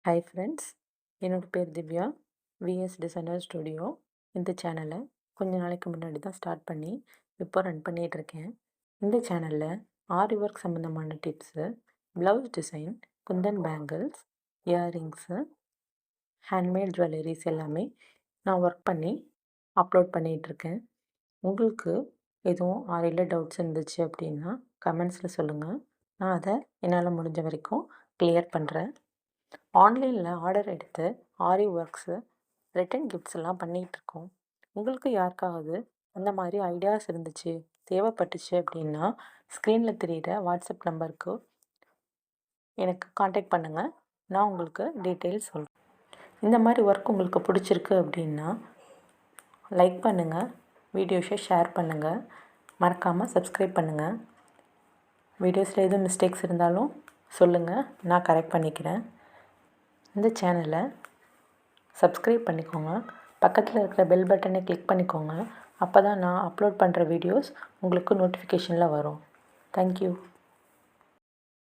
Hi friends, என்னோட பேர் Divya. Vs designer studio இந்த சேனலை கொஞ்ச நாளைக்கு முன்னாடி தான் ஸ்டார்ட் பண்ணி இப்போ ரன் பண்ணிகிட்ருக்கேன். இந்த சேனலில் ஆரி ஒர்க் சம்மந்தமான tips, blouse design, kundan bangles, earrings, handmade jewelleries எல்லாமே நான் ஒர்க் பண்ணி அப்லோட் பண்ணிகிட்ருக்கேன். உங்களுக்கு எதுவும் ஆரியில் டவுட்ஸ் இருந்துச்சு அப்படின்னா கமெண்ட்ஸில் சொல்லுங்கள். நான் அதை என்னால் முடிஞ்ச வரைக்கும் கிளியர் பண்ணுறேன். ஆன்லைனில் ஆர்டர் எடுத்து ஆரி ஒர்க்ஸு, ரிட்டன் கிஃப்ட்ஸ் எல்லாம் பண்ணிகிட்ருக்கோம். உங்களுக்கு யாருக்காவது அந்த மாதிரி ஐடியாஸ் இருந்துச்சு, தேவைப்பட்டுச்சு அப்படின்னா ஸ்க்ரீனில் தெரிகிற வாட்ஸ்அப் நம்பருக்கு எனக்கு காண்டாக்ட் பண்ணுங்கள். நான் உங்களுக்கு டீட்டெயில்ஸ் சொல்கிறேன். இந்த மாதிரி ஒர்க் உங்களுக்கு பிடிச்சிருக்கு அப்படின்னா லைக் பண்ணுங்கள், வீடியோஸை ஷேர் பண்ணுங்கள், மறக்காமல் சப்ஸ்கிரைப் பண்ணுங்கள். வீடியோஸில் எதுவும் மிஸ்டேக்ஸ் இருந்தாலும் சொல்லுங்கள், நான் கரெக்ட் பண்ணிக்கிறேன். இந்த சேனலை சப்ஸ்கிரைப் பண்ணிக்கோங்க. பக்கத்தில் இருக்கிற பெல் பட்டனை கிளிக் பண்ணிக்கோங்க. அப்போ தான் நான் அப்லோட் பண்ணுற வீடியோஸ் உங்களுக்கு நோட்டிஃபிகேஷனில் வரும். தேங்க்யூ.